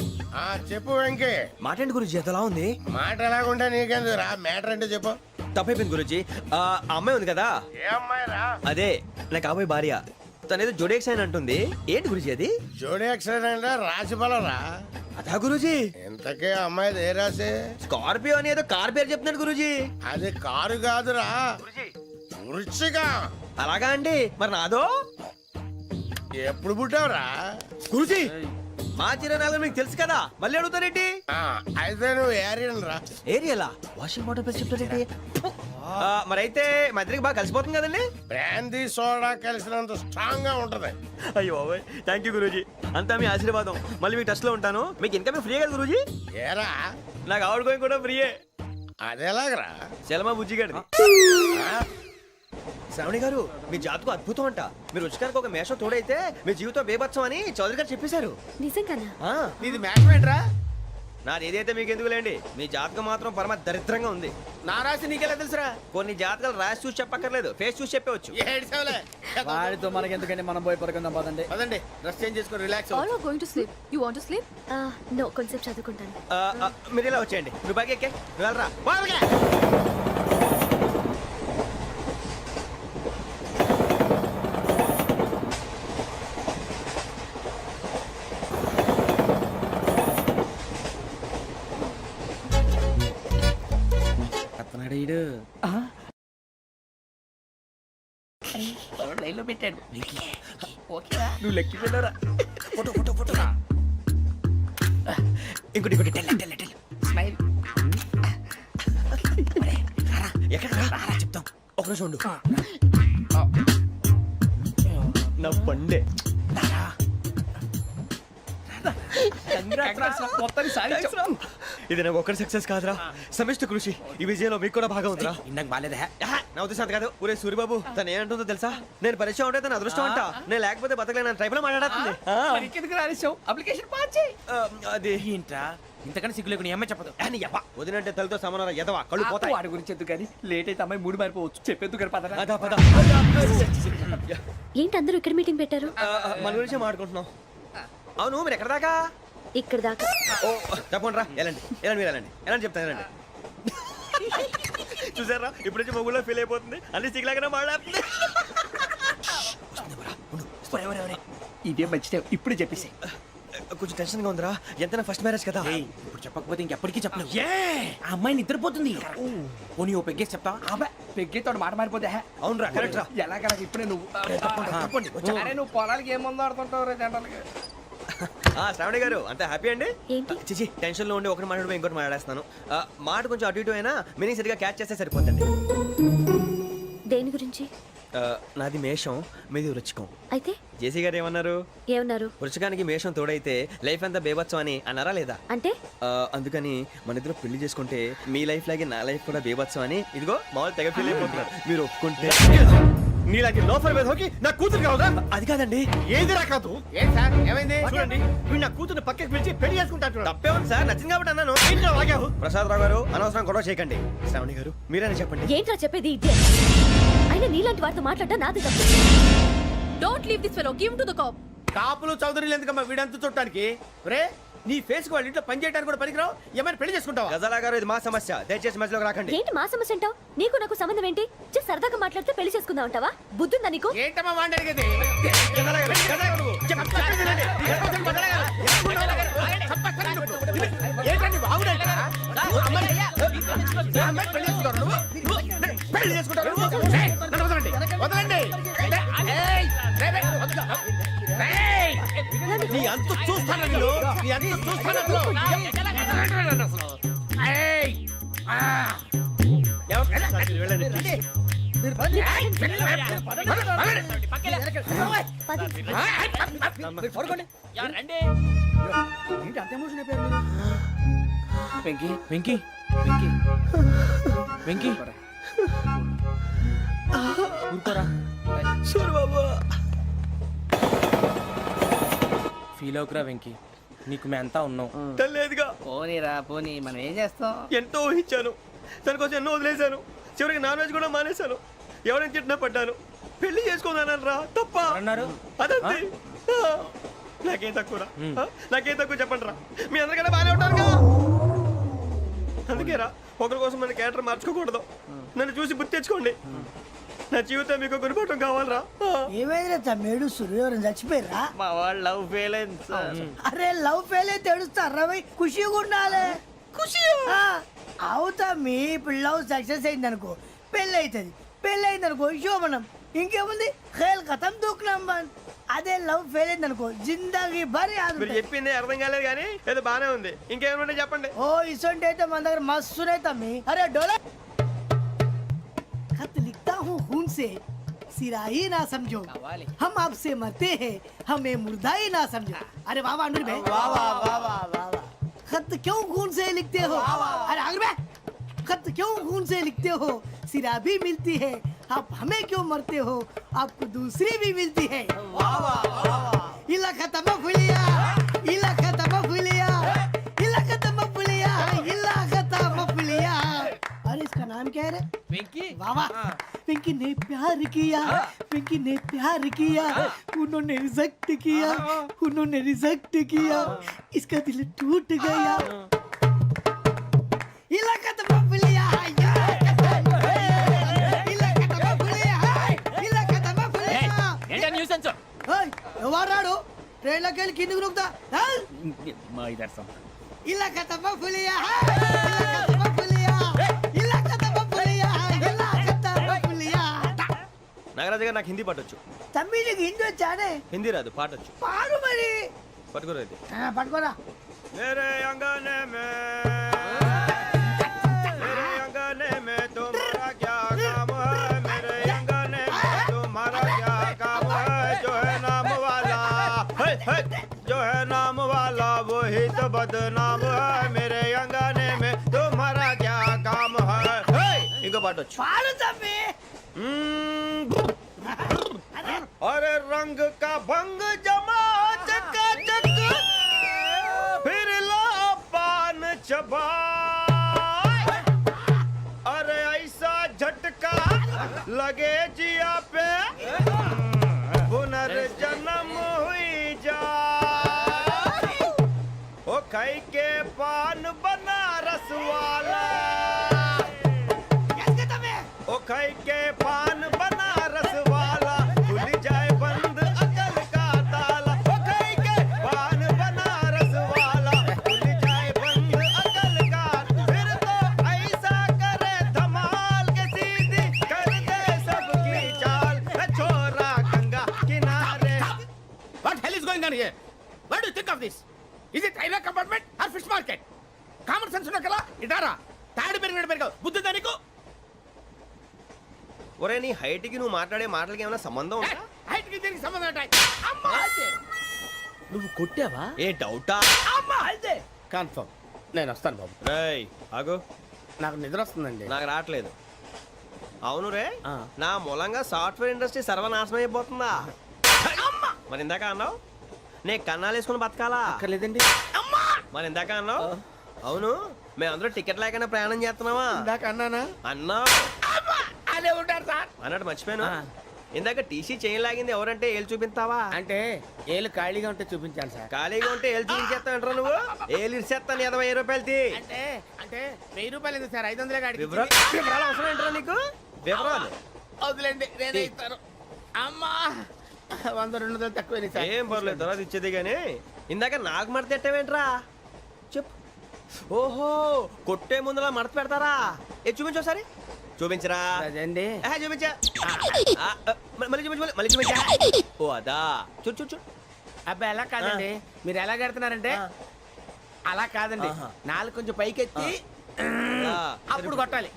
చెప్పు వెంకీ. మాట్లాడండి గురుజీ, ఎంతలా ఉంది? మాట ఎలాగుంటా నీకెందుకు రా, మ్యాటర్ అంటే చెప్పు. తప్పైపోయింది గురుజీ. ఆ అమ్మాయి ఉంది కదా, ఏ అమ్మాయి రా? అదే నా కాబోయే భార్య. తనేదో జోడేక్స్ అని అంటుంది. ఏంటి గురుజీ అది? జోడి యాక్సిడెంట్ రాసి బలరా? అదా గురుజీ. ఇంతకే అమ్మాయి ఏ రాసి? స్కార్పియో అని ఏదో కార్ పేరు చెప్తున్నాడు గురుజీ. అది కారు కాదురా, వృచ్చిగా. అలాగా అండి, మరి నాదో? ఎప్పుడు పుట్టావురా? గురుజీ మా చిరనాలు మీకు తెలుసు కదా, మళ్ళీ అడుగుతారేంటి? అయితే నువ్వు ఏరియన్ రా. ఏరియలా? వాషింగ్ వాటర్ పేరు చెప్తారేంటి? మరైతే మా ఇద్దరికి బాగా కలిసిపోతుంది కదండి. బ్రాందీ సోడా కలిసినంత స్ట్రాంగ్ గా ఉంటది. అయ్యో థ్యాంక్ యూ గురూజీ, అంతా మీ ఆశీర్వాదం. మళ్ళీ మీకు టచ్ లో ఉంటాను. మీకు ఇన్కమ్ ఫ్రీ కదా గురూజీ? ఏరా, నాకు ఆవిడ గోయింగ్ కూడా ఫ్రీయే. అదేలాగరా? చలమా బుజ్జి గారిది. శ్రావణి గారు మీ జాతకు అద్భుతం అంట. మీరు రుచికారికి ఒక మేషం తోడైతే మీ జీవితం బేబత్సం అని చౌదరి గారు చెప్పేశారు. నిజంగానా? నీది మ్యాటర్ ఏంట్రా? నాది ఏదైతే మీకు ఎందుకులేండి, మీ జాతకం మాత్రం పరమ దరిద్రంగా ఉంది. నా రాసి నీకెలా తెలుసురా? కొన్ని జాతకాలు రాసి చూసి చెప్పక్కర్లేదు, ఫేస్ చూసి చెప్పవచ్చు. ఏడ్చావులే. వాడితో మనకెందుకండి, మనం పోయి పడుకుందాం పదండి. పదండి, డ్రెస్ చేంజ్ చేసుకొని relax All are going to sleep. You want to sleep? No, కొంచెం చదువుకుంటాను. మీరు ఇలా వచ్చేయండి. నువ్వు బాగా ఎక్కే, నువ్వు వెళ్ళరా. బాగా లైన్ లో పెట్టాడు. నువ్వు లెక్కి వెళ్ళరా. Photo photo photo. ఇంకోటి ఇంకోటి. Tell tell tell. స్మైల్. ఎక్కడ రా చెప్తాం. ఒక నిమిషం ఉండు. నా పండే. ఇది నాకు ఒక్కరి సక్సెస్ కాదురా, సమిష్టి కృషి. ఈ విజయంలో మీకు కూడా భాగం ఉందిరా. ఇందాక బాలేదా? నా ఉద్దేశం అంత కాదు. ఊరే సూరిబాబు తను ఏమంటుందో తెలుసా? నేను పరిచయం ఉంటే తన అదృష్టం అంట. నేను లేకపోతే బతకలేను ట్రైబ్ లో మాట్లాడుతుంది. ఇంకెందుకు రాలేసావు? అప్లికేషన్ పాస్ చేయి. అది ఏంట్రా ఇంతకన్నా సిగ్గు లేకుండా ఏమై చెప్పదు. వదినంటే తలతో సమానం ఎదవా, కళ్ళు పోతాయి. వాడి గురించి ఎందుకు కానీ లేట్ అయితే అమ్మాయి మూడు మారిపోవచ్చు. చెప్పేందుకు కానీ పద. అదా పద. ఏంటి అందరూ ఇక్కడ మీటింగ్ పెట్టారు? మన గురించే మాట్లాడుకుంటున్నాం. అవును మీరు ఎక్కడ దాకా? ఇక్కడ దాకా. ఓ తప్పకుండా రా, వెళ్ళండి వెళ్ళండి, మీరు వెళ్ళండి వెళ్ళండి, చెప్తాను వెళ్ళండి. చూసారా ఇప్పుడు నుంచి మొగుల్లో ఫీల్ అయిపోతుంది, అన్ని సిగ్లాగానే మాట్లాడుతుంది. ఇదే మంచి ఇప్పుడు చెప్పేసి. కొంచెం టెన్షన్ గా ఉందిరా, ఎంతైనా ఫస్ట్ మ్యారేజ్ కదా. ఇప్పుడు చెప్పకపోతే ఇంకెప్పటికీ చెప్పలేవు. ఆ అమ్మాయి నిద్రపోతుంది. పోనీ ఓ పెగ్గేసి చెప్తా. పెగ్గేతో మాట మారిపోతే. అవునరా, కరెక్ట్ రా. ఎలాగలా ఇప్పుడే నువ్వు అరే నువ్వు పొలాలకి ఏం ముందు ఆడుతుంటావు రే జనరల్గా. శ్రావణి గారు అంత హ్యాపీ అండి? ఏంటి? చిచి టెన్షన్ లో ఉండి ఒకటి మాట్లాడిపోయి ఇంకోటి మాట్లాడేస్తాను. మాట కొంచెం అటు ఇటు అయినా మీనింగ్ సరిగా క్యాచ్ చేస్తే సరిపోతుంది. దేని గురించి? నాది మేషం, మీది వృచ్చికం. అయితే జేసీ గారు ఏమన్నారు? ఏమన్నారు? వృచ్చికానికి మేషం తోడైతే లైఫ్ అంతా బేబత్సం అని అన్నారా లేదా? అంటే అందుకని మన ఇద్దరు పెళ్లి చేసుకుంటే మీ లైఫ్ లాగే నా లైఫ్ కూడా బేబత్సం అని ఇదిగో మామూలు తెగ ఫీల్ అయిపోతున్నారు. మీరు ఒప్పుకుంటే నీలాంటి లోఫర్ మీద హోకి నా కూతురు కావదా? అది కాదండి. ఏది రా కాదు? ఏంటి సార్ ఏమైంది? చూడండి, వీడు నా కూతురు పక్కకి పిలిచి పెళ్లి చేసుకుంటాడు. తప్పే ఉంది సార్, నచ్చింది కాబట్టి అన్నాను. ఆగావు. ప్రసాద్ రావు గారు అనవసరం గొడవ చేయకండి. శ్రావణి గారు మీరైనా చెప్పండి. ఏంట్రా చెప్పేది? అయినా నీలా వారితో మాట్లాడటం నాది తప్పు. Don't leave this fellow, give to the cop. కాపులు చౌదరులు ఎందుకమ్మా వీడంతా చుట్టానికి? రే నీ ఫేస్ కు వాళ్ళ ఇంట్లో పని చేయడానికి కూడా పనికిరావు. ఏమైనా పెళ్లి చేసుకుంటావా? గజాలా గారు ఇది మా సమస్య, దయచేసి మధ్యలోకి రాకండి. ఏంటి మా సమస్య అంటావు? నీకు నాకు సంబంధం ఏంటి? జస్ట్ సరదాగా మాట్లాడితే పెళ్లి చేసుకుందాం అంటావా? బుద్ధుందా నీకు? ఏంటమ్మా వాడిని అడిగేది? ఏంటండి బాగుండేట? పెళ్లి చేసుకుంటారు. వదలండి. నీ అంత చూస్తాను నీ అంత చూస్తాను. వెంకీ వెంకీ వెంకీ వెంకీ ఊరుకోరా. ఫీల్ అవుకురా వెంకీ, నీకు మేమంతా ఉన్నాం. లేదుగా పోనీరా పోనీ, మనం ఏం చేస్తాం? ఎంతో ఊహించాను, దానికోసం ఎన్నో వదిలేశాను, చివరికి నాన్ వెజ్ కూడా మానేశాను. ఎవరైనా తిట్టినా పడ్డాను. పెళ్లి చేసుకున్నాను రా, తప్ప అన్నారు అదంతే. నాకేం తక్కువ నాకేం తక్కువ చెప్పండి రా. మీ అందరికన్నా బాగానే ఉంటారుగా. అందుకే రా, ఒకరి కోసం మన క్యారెక్టర్ మార్చుకోకూడదు. నన్ను చూసి గుర్తు తెచ్చుకోండి. నా జీవితం మీకు గురిపటం కావాలరా. ఏమైనా తమ్మేడు సూర్యవరం చచ్చిపోయిరా? మా వాళ్ళు లవ్ ఫెయిల్ అయింది సార్. అరే లవ్ ఫెయిల్ అయితే ఏడుస్తారా? ఖుషిగా ఉండాలి. ఖుషి అవుతా. మీ ఇప్పుడు లవ్ సక్సెస్ అయింది అనుకో, పెళ్ళి అవుతుంది. పెళ్ళి అయింది అనుకో శోభనం. ఇంకేముంది, ఖేల్ కథం దూకునాం బంద్. అదే లవ్ ఫెయిల్ అయింది అనుకో జిందగీ భారీ. మీరు చెప్పింది అర్థం కాలేదు కానీ ఏదో బానే ఉంది. ఇంకేమైనా చెప్పండి. ఓ ఇసొంటి అయితే మన దగ్గర మస్తునే తమ్మి. అరే డోలా खत लिखता हूँ खून से, सिरा ही ना समझो, हम आपसे मरते हैं, हमें मुर्दा ही ना समझो. अरे वाह वाह अनुर भाई, वाह वाह वाह वाह वाह. खत क्यों खून से लिखते हो? अरे अनुर भाई, खत क्यों खून से लिखते हो? सिरा भी मिलती है, आप हमें क्यों मरते हो? आपको दूसरी भी मिलती है. वाह वाह वाह. इला खत्म फुलिया, इला खत्म फुलिया, इला खत्म फुलिया, इला खत्म फुलिया. अरे इसका नाम क्या है रे? వెంకీ वाह वाह. पिंकी ने प्यार किया, पिंकी ने प्यार किया, उन्होंने रिजेक्ट किया, उन्होंने रिजेक्ट किया, इसका दिल टूट गया. इलाका तो बबलिया है, इलाका तो बबलिया है, इलाका तो बबलिया. ఏంటా న్యూసెన్స్? ओए ఎవరాడు? ట్రైన్ లోకి వెళ్ళి కిందికి నొక్కుతా. మా ఇదర్సం इलाका तो बबलिया है, इलाका तो बबलिया, इलाका तो बबलिया, इलाका तो बबलिया. నాగరాజు గారు నాకు హిందీ పాటొచ్చు. తమ్మి నీకు హిందీ వచ్చానే? హిందీ రాదు, పాటొచ్చు. పాడు మరి. పట్టుకోరైతే పట్టుకోరా. मेरे अंगने में मेरे अंगने में तुम्हारा क्या काम है? मेरे अंगने में तुम्हारा क्या काम है? जो है नाम वाला जो है नाम वाला वही तो बदनाम है. मेरे अंगने में तुम्हारा क्या काम है? इनको पाटो పాడు తమ్మి. अरे रंग का भंग जमा चकाचक फिर ला पान चबा. अरे ऐसा झटका लगे जिया पे पुनर्जन्म हुई जा. ओ खाई के पान बनारस वाला, ओ खाई के पान बनारस वाला, खुल जाए बंद अकल का ताला. ओ खाई के पान बनारस वाला, खुल जाए बंद अकल का. फिर तो ऐसा करे धमाल के सीधी कर दे सबकी चाल. छोरा गंगा किनारे. What hell is going on here? What do you think of this? Is it railway compartment or fish market? Common sense ఉన్న కదా ఇటారా. తాడు పెరిగావు బుద్ధి దానికి. ఒరే నీ హైట్ కి నువ్వు మాట్లాడే మాటలకి ఏమైనా సంబంధం ఉందా? హైట్ కి దీనికి సంబంధం ఉంటాయి. అమ్మా నువ్వు కొట్టావా? ఏ డౌటా? అమ్మా అయితే కన్ఫర్మ్. నేను వస్తాను బాబు. రేయ్ ఆగు, నాకు నిద్ర వస్తుందండి. నాకు రావట్లేదు. అవును రే, ఆ. నా మూలంగా సాఫ్ట్వేర్ ఇండస్ట్రీ సర్వనాశనం అయిపోతుందా? మరి ఇందాక అన్నావు నే కన్నాలు వేసుకుని బతకాలా? అక్కర్లేదండి. మరి ఇందాక అన్నావు అవును మేమందరూ టికెట్ లేకుండా ప్రయాణం చేస్తున్నావా? ఇందాక అన్నానా? అన్నావు. ఆ బాగానే ఉంటారు సార్. అన్నట్టు మర్చిపోయాను, ఇందాక టీసీ చేయి లాగింది ఎవరంటే ఏళ్ళు చూపిస్తావా? అంటే ఏళ్ళు ఖాళీగా ఉంటే చూపించాను సార్. ఖాళీగా ఉంటే ఏళ్ళు చూపించేస్తావు నువ్వు. ఏళ్ళు ఇచ్చేస్తాను 20 రూపాయలు తీ. అంటే అంటే 1000 రూపాయలు ఎందుకు సార్? 500 కాడికి వివరాలు అవసరం ఏంట్రా నీకు? వివరాలు వదిలేండి, నేనే ఇస్తాను. అమ్మా 100-200 తక్కువ సార్. ఏం పర్లేదు, తర్వాత ఇచ్చేది కానీ ఇందాక నాకు మడత ఎట్టవేంట్రా చెప్పు. ఓహో, కొట్టే ముందులా మడత పెడతారా? ఏ చూపించు ఒకసారి. చూపించరా. అదండి చూపించా. మళ్ళీ చూపించు, మళ్ళీ చూపించా. ఓ అదా, చూడు చూడు చూడు. అబ్బాయి ఎలా కాదండి, మీరు ఎలా కడుతున్నారంటే అలా కాదండి, నాలుగు కొంచెం పైకెత్తి అప్పుడు కొట్టాలి.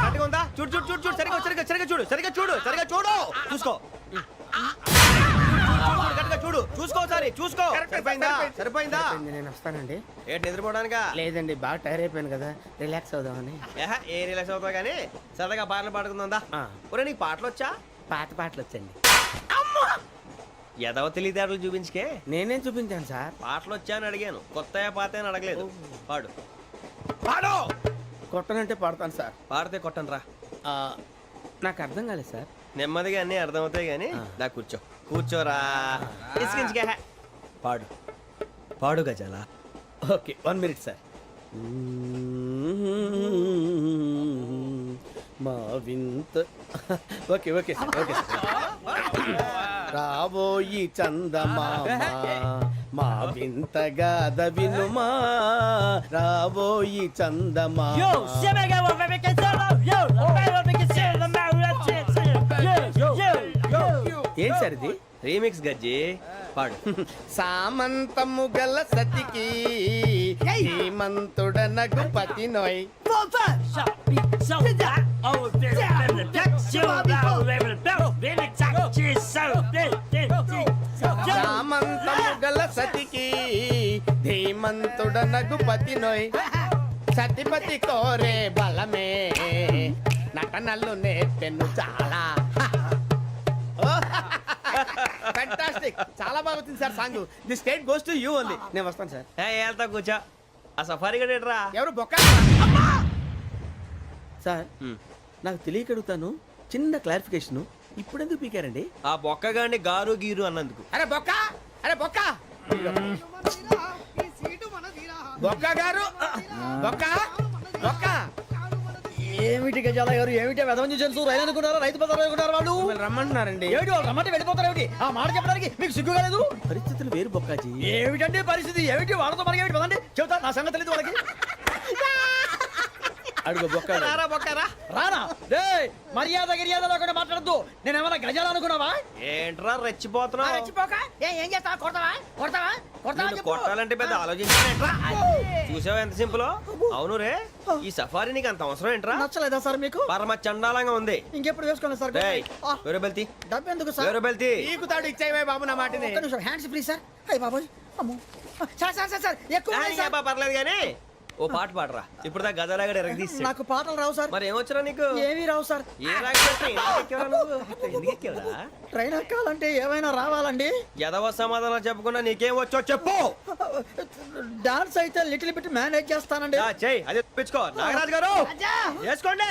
కరెక్ట్గా ఉందా? చూడు చూడు చూడు చూడు, సరిగా సరిగా సరిగా చూడు, సరిగా చూడు, సరిగా చూడు, చూసుకో. కరెక్ట్గా చూడు, చూసుకో ఒకసారి, చూసుకో. సరిపోయిందా? సరిపోయిందా? నేను వస్తానండి. ఏంటి నిద్రపోవడానికా? లేదండి, బాగా టైర్ అయిపోయాను కదా, రిలాక్స్ అవుదామని. ఏ రిలాక్స్ అవుతావు కానీ సరదాగా పాటలు పాడుకుందా? ఒరే నీకు పాటలు వచ్చా? పాత పాటలు వచ్చండి. ఎదవ తెలివితేటలు చూపించుకే. నేనేం చూపించాను సార్? పాటలు వచ్చా అని అడిగాను, కొత్త పాత అని అడగలేదు. పాడు పాడు. కొట్టనంటే పడతాను సార్. పాడితే కొట్టను రా. నాకు అర్థం కాలేదు సార్. నెమ్మదిగా అన్నీ అర్థమవుతాయి కానీ దా కూర్చో. కూర్చోరా. ఇసుకించుకే. పాడు పాడు గజాల. Okay, 1 minute sir. మా వింత. Okay okay sir, okay sir. రాబోయి చందమామ మా వింతగా వినుమా, రాబోయి చందమామ. ఏం సార్ ఇది? రీమిక్స్ గజ్జి. పాడు. సామంతము గల సతికి హేమంతుడనగు పతి నోయ్. సామంతము గల సతికి ధీమంతుడనగు పతి నోయ్. సతిపతి కోరే బలమే నటనలు నేర్పెను చాలా. ఫ్యాంటాస్టిక్, చాలా బాగా వచ్చింది sir song. The state goes to you only. నేను వస్తాను సార్. వెళ్తా కూర్చో. ఆ సఫారీ గడేట్రా. ఎవరు బొక్క సార్? నాకు తెలియక అడుగుతాను, చిన్న క్లారిఫికేషన్. ఇప్పుడు ఎందుకు పీకారండి? ఆ బొక్కగాండి గారు గీరు అన్నందుకు. అరే బొక్క, అరే బొక్క, బొక్క గారు, బొక్క బొక్క. ఏమిటి గజాల గారు, ఏమిటి వెదవని తెలుసు? రైలు అనుకున్నారా? రైతు బజార్ అనుకున్నారు వాళ్ళు. రమ్మంటున్నారండి. ఏమిటి వాళ్ళు రమ్మంటే వెళ్ళిపోతారు? ఏమిటి ఆ మాట చెప్పడానికి మీకు సిగ్గు కాలేదు? పరిస్థితులు వేరు బొక్కాజీ. ఏమిటండి పరిస్థితి? ఏమిటి వాళ్ళతో మనకి ఏమిటి? పదండి చెబుతా, నా సంగతి తెలియదు వాళ్ళకి. అడుగు బొక్క. రారా బొక్కరా. రానా? రే మర్యాద గిర్యాద లేకుండా మాట్లాడద్దు. నేనేమన్నా గజాలు అనుకున్నావా? ఏంట్రా రెచ్చిపోతున్నావు? ఏం చేస్తావా? కొడతావా? కొడతావా? నిన్ను కొట్టాలంటే పెద్ద ఆలోచించానేంట్రా? చూసావా ఎంత సింపుల్? అవును రే, ఈ సఫారీ నీకు అంత అవసరం ఏంట్రా? నచ్చలేదా సార్ మీకు? పరమ చండాలంగా ఉంది. ఇంకెప్పుడు వేసుకోండి సార్. వేరే బెల్తి, డబ్బు ఎందుకు సార్? వేరే బెల్తి. నీకు తాడు ఇచ్చాయి బాబు నా మాటని. Hands free sir. అయ్య బాబోయ్, అమ్మో. సార్ సార్ సార్ సార్ ఎక్కువ ఉన్నాయి సార్. పర్లేదు కానీ ఓ పాట పాడరా. ఇప్పుడు దా గదలాగడ ఎరగదీసి. నాకు పాటలు రావు సార్. మరి ఏమొచ్చరా నీకు? ఏమీ రావు సార్. ఏ రాకెవరా? ట్రైన్ ఎక్కాలంటే ఏమైనా రావాలండి. ఎదవ సమాధానం చెప్పకుండా నీకేం వచ్చో చెప్పు. డాన్స్ అయితే లిటిల్ బిట్ మేనేజ్ చేస్తానండి. చెయ్యి, అదే తెప్పించుకో. నాగరాజు గారు వేసుకోండి.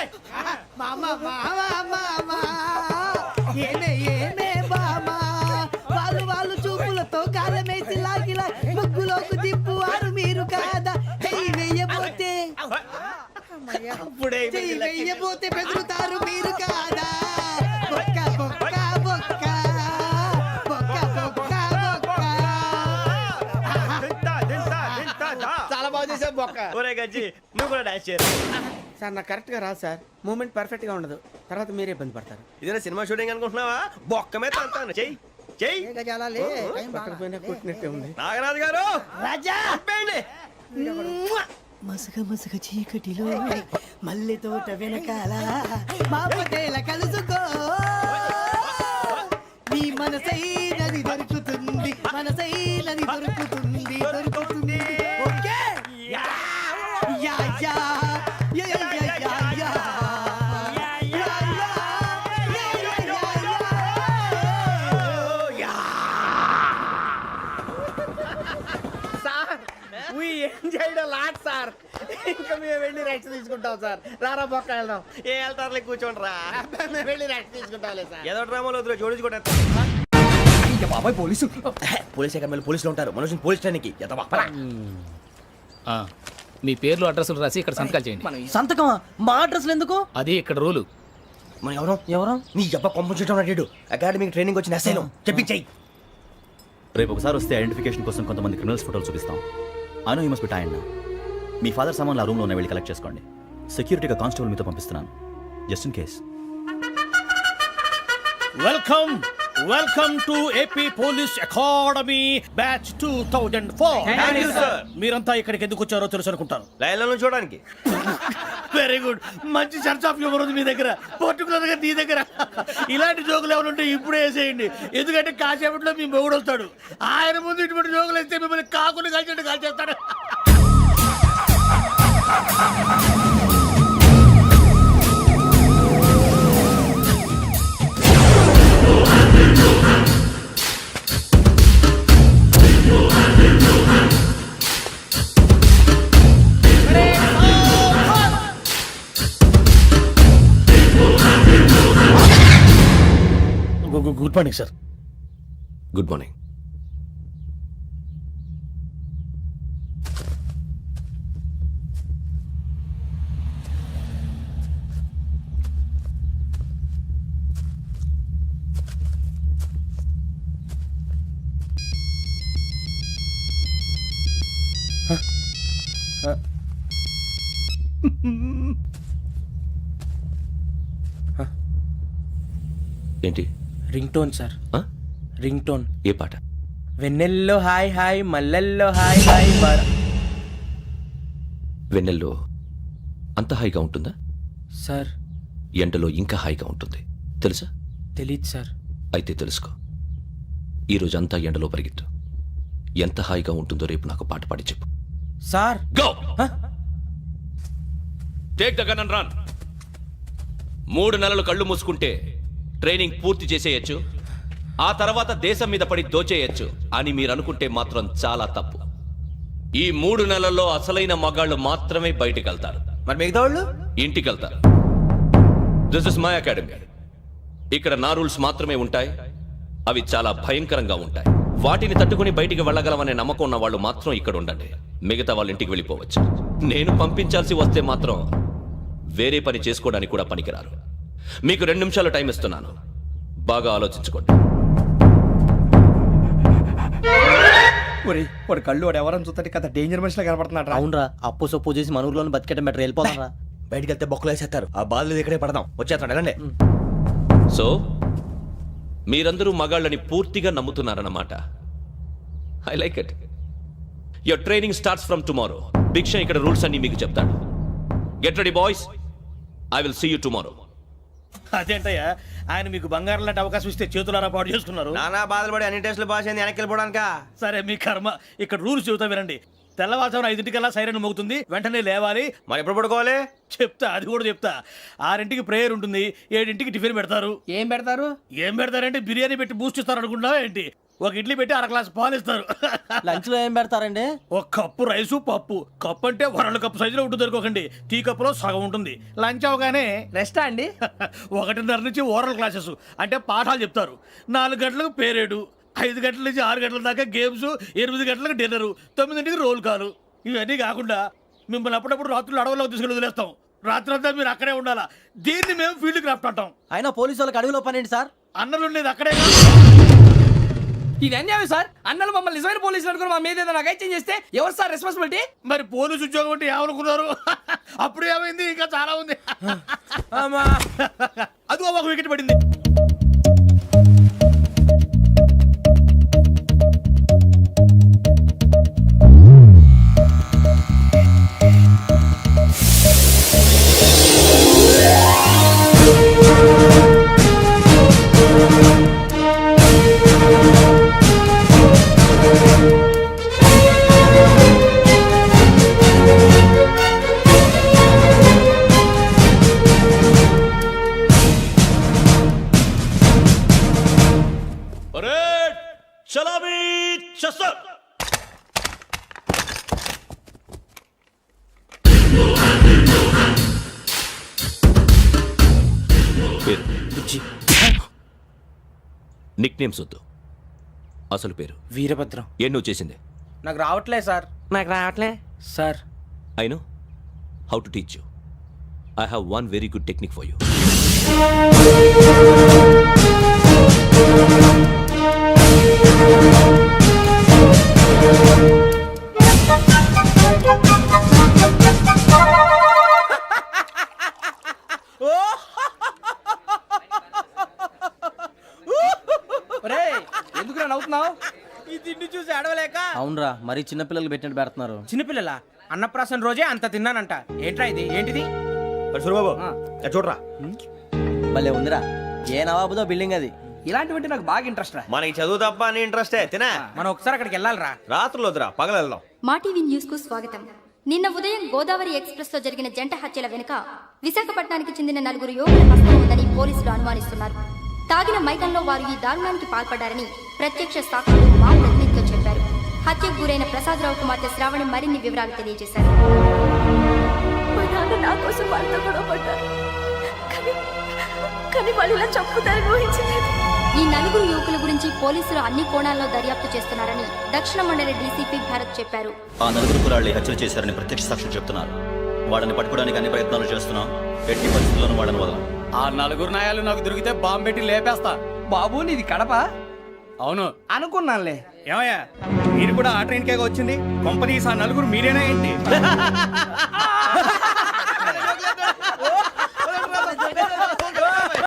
వాళ్ళు చూపులతో కాలమేసి లాగిలా ముగ్గులోకి దిప్పువారు మీరు కాదా? వెయ్యబోతే బెదురుతారు మీరు కాదా? బొక్క బొక్క బొక్క బొక్క బొక్క బొక్క. చాలా బాగా చేసావు బొక్క. ఒరే గజ్జి, నువ్వు కూడా డాన్స్ చేయరు. సార్ నాకు కరెక్ట్ గా రాదు సార్. మూమెంట్ పర్ఫెక్ట్ గా ఉండదు, తర్వాత మీరే ఇబ్బంది పడతారు. ఇదేనా సినిమా షూటింగ్ అనుకుంటున్నావా? బొక్క మీద తంతాను. చెయ్యి చెయ్యి. పక్కన పోయినా కొట్టినట్టే ఉంది. నాగరాజు గారు రాజా చెప్పండి. మసగ మసగ చీకటిలో మల్లె తోట వెనకాల మా పటేల కలుసుకో. నీ మనసైనది దొరుకుతుంది, మనసైనది దొరుకుతుంది, దొరుకుతుంది. Okay yeah yeah yeah yeah yeah yeah yeah. Sir we enjoyed a lot sir. ఇంకా మేము వెళ్ళి రెస్ట్ తీసుకుంటాం సార్. రారా పక్క వెళ్దాం. ఏ వెళ్తారులే కూర్చోండి రా. మేము వెళ్ళి రెస్ట్ తీసుకుంటాంలే సార్. ఏదో డ్రామాలో వద్దు జోడించుకుంటా. బాబాయ్ పోలీసు. పోలీస్ అకాడమీలో పోలీసులు ఉంటారు. మనోజ్ పోలీస్ స్టేషన్కి మీ పేర్లు అడ్రస్లు రాసి ఇక్కడ సంతకాలు చేయండి. సంతకమా? మా అడ్రస్లు ఎందుకు? అది ఇక్కడ రూలు. మనం ఎవరు నీ అబ్బా పంపించడం అడిగాడు. అకాడమిక్ ట్రైనింగ్ వచ్చిన అసైలం చెప్పించాయి. రేపు ఒకసారి వస్తే ఐడెంటిఫికేషన్ కోసం కొంతమంది క్రిమినల్స్ ఫోటోలు చూపిస్తాం. I know you must be tired now. Me father సామాన్లు ఆ రూమ్లో ఉన్న వెళ్ళి కలెక్ట్ చేసుకోండి. సెక్యూరిటీగా కానిస్టేబుల్ మీతో పంపిస్తున్నాను, just in case. Welcome to AP police academy batch 2004. మీరంతా ఇక్కడికి ఎందుకు వచ్చారో తెలుసు అనుకుంటాను. లైన్లో చూడడానికి. Very good. మంచి సెన్స్ ఆఫ్ హ్యూమర్ ఉంది మీ దగ్గర, పర్టికులర్ గా నీ దగ్గర. ఇలాంటి జోకులు ఏమైనా ఉంటే ఇప్పుడే వేసేయండి. ఎందుకంటే కాసేపట్లో మీ మొగుడు వస్తాడు. ఆయన ముందు ఇటువంటి జోకులు వేస్తే మిమ్మల్ని కాకుని కాల్చేట్టు కాల్చేస్తాడు. Good morning sir. Good morning. ఏంటి? Ringtone sir. Ringtone. ఏ పాట? వెన్నెల్లో హాయ్ హాయ్ మల్లెల్లో హాయ్ హాయ్. వెన్నెల్లో అంత హాయిగా ఉంటుందా సార్? ఎండలో ఇంకా హాయిగా ఉంటుంది తెలుసా? తెలీదు సార్. అయితే తెలుసుకో. ఈరోజు అంతా ఎండలో పరిగెత్తు. ఎంత హాయిగా ఉంటుందో రేపు నాకు పాట పాడి చెప్పు. Sir go. Take the gun and run. 3 నెలలు కళ్ళు మూసుకుంటే ట్రైనింగ్ పూర్తి చేసేయచ్చు, ఆ తర్వాత దేశం మీద పడి దోచేయచ్చు అని మీరు అనుకుంటే మాత్రం చాలా తప్పు. ఈ 3 నెలల్లో అసలైన మగాళ్ళు మాత్రమే బయటికి వెళ్తారు. మరి మిగతా వాళ్ళు ఇంటికి వెళ్తారు. This is my academy. ఇక్కడ నా రూల్స్ మాత్రమే ఉంటాయి. అవి చాలా భయంకరంగా ఉంటాయి. వాటిని తట్టుకుని బయటికి వెళ్ళగలమనే నమ్మకం ఉన్న వాళ్ళు మాత్రం ఇక్కడ ఉండండి. మిగతా వాళ్ళు ఇంటికి వెళ్ళిపోవచ్చు. నేను పంపించాల్సి వస్తే మాత్రం వేరే పని చేసుకోవడానికి కూడా పనికిరారు. మీకు 2 నిమిషాలు టైం ఇస్తున్నాను, బాగా ఆలోచించుకోండి. వాడు కళ్ళు వాడు ఎవరని చూస్తే కదా డేంజర్ మనిషిలో కనపడుతున్నాడు. అవునరా, అప్పు సొప్పు చేసి మన ఊర్లో బతికేయడం బెటర్. వెళ్ళిపోతారా? బయటికి వెళ్తే బొక్కలు వేసేస్తారు. ఆ బాధలు ఇక్కడే పడదాం. వచ్చేస్తాడు వెళ్ళండి. సో మీరందరూ మగాళ్ళని పూర్తిగా నమ్ముతున్నారన్నమాట. I like it. Your training starts from tomorrow. Bhiksha ఇక్కడ రూల్స్ అన్ని మీకు చెప్తాడు. Get ready boys. I will see you tomorrow. అదేంటయ్యా, ఆయన మీకు బంగారం లాంటి అవకాశం ఇస్తే చేతులారా పాటు చేసుకున్నారు. నానా బాధలు పడి అన్ని టెస్టులు పాస్ అయింది, వెనక్కి వెళ్ళిపోవడానికా? సరే మీ కర్మ. ఇక్కడ రూల్స్ చెబుతా వినండి. తెల్లవారుజామున 5 సైరన్ మోగుతుంది, వెంటనే లేవాలి. మరి ఎప్పుడు పడుకోవాలి? చెప్తా, అది కూడా చెప్తా. 6 ప్రేయర్ ఉంటుంది, 7 టిఫిన్ పెడతారు. ఏం పెడతారు? ఏం పెడతారంటే బిర్యానీ పెట్టి బూస్ట్ ఇస్తారు అనుకుంటున్నావా ఏంటి? 1 ఇడ్లీ పెట్టి 1 గ్లాస్ పాలు ఇస్తారు. లంచ్ లో ఏం పెడతారండి? 1 కప్పు రైసు పప్పు. కప్పు అంటే 1 కప్పు సైజులో ఉంటుంది అనుకోకండి. టీ కప్పులో సగం ఉంటుంది. లంచ్ అవగానే రెస్టా అండి? 1:30 నుంచి ఓరల్ క్లాసెస్ అంటే పాఠాలు చెప్తారు. 4 గంటలకు పేరేడు, 5 గంటల నుంచి 6 గంటల దాకా గేమ్స్, 8 గంటలకు డిన్నర్, 9 రోల్ కాలు. ఇవన్నీ కాకుండా మిమ్మల్ని అప్పుడప్పుడు రాత్రులు అడవుల్లో తీసుకెళ్ళి వదిలేస్తాం. రాత్రి అంతా మీరు అక్కడే ఉండాలా. దీన్ని మేము ఫీల్డ్ క్రాఫ్ట్ అంటాం. అయినా పోలీసు వాళ్ళకి అడవిలో పని ఏంటి సార్? అన్నలు ఉండేది అక్కడే. ఇది అన్యాయం సార్. అన్నలు మమ్మల్ని నిజమైన పోలీసులు అనుకుని మా మీద ఏదైనా నగైత్యం చేస్తే ఎవరు సార్ రెస్పాన్సిబిలిటీ? మరి పోలీసు ఉద్యోగం అంటే ఏమనుకున్నారు? అప్పుడు ఏమైంది? ఇంకా చాలా ఉంది. అది 1 వికెట్ పడింది. బుజ్జి నిక్ నేమ్స్ వద్దు, అసలు పేరు. వీరభద్రం. ఏం నువ్వు చేసింది? నాకు రావట్లే సార్. నాకు రావట్లే sir. I know how to teach you. I have one very good technique for you. ఎందుకు నవ్వుతున్నావు? ఈ తిండి చూసి అడవలేక. అవునరా, మరీ చిన్నపిల్లలు పెట్టినట్టు పెడుతున్నారు. చిన్నపిల్లల అన్నప్రాసన రోజే అంత తిన్నానంట. ఏంట్రా ఇది? ఏంటిది? సూరిబాబు చూడరా, భలే ఉందిరా. ఏ నవాబుదో బిల్డింగ్ అది. ఇలాంటివంటే నాకు బాగా ఇంట్రెస్ట్ రా. మనకి చదువు తప్ప అని ఇంట్రెస్టే. తినా మనం ఒకసారి అక్కడికి వెళ్ళాలిరా. రాత్రులు వద్దురా, పగలు వెళ్దాం. మా టీవీ న్యూస్ కు స్వాగతం. నిన్న ఉదయం గోదావరి ఎక్స్ప్రెస్ లో జరిగిన జంట హత్యల వెనుక విశాఖపట్నానికి చెందిన 4 యువకుల హస్తం ఉందని పోలీసులు అనుమానిస్తున్నారు. తాగిన మైకంలో వారు ఈ దారుణానికి పాల్పడ్డారని ప్రత్యక్ష సాక్షులు మా ప్రతినిధితో చెప్పారు. హత్యకు గురైన ప్రసాదరావు కుమార్తె శ్రావణి మరిన్ని వివరాలు తెలియజేశారు. మా నాన్న నా కోసం వాళ్ళతో గొడవ పడ్డారు, కానీ వాళ్ళు ఇలా చంపుతారని ఊహించలేదు. ఈ 4 యువకుల గురించి పోలీసులు అన్ని కోణాల్లో దర్యాప్తు చేస్తున్నారని దక్షిణ మండలి డీసీపీ భరత్ చెప్పారు. ఆ 4 కులాళ్ళి హత్యలు చేశారని ప్రత్యక్ష సాక్షులు చెప్తున్నారు. వాళ్ళని పట్టుకోవడానికి అన్ని ప్రయత్నాలు చేస్తున్నాం. ఎట్టి పరిస్థితుల్లోనూ వాళ్ళని వదలం. ఆ 4 నాయాలు నాకు దొరికితే బాంబు పెట్టి లేపేస్తా. బాబు నీది కడప? అవును అనుకున్నానులే. ఏమయ్యా, మీరు కూడా ఆ ట్రైన్ కేగా వచ్చింది? కొంపదీసి ఆ 4 మీరేనా ఏంటి?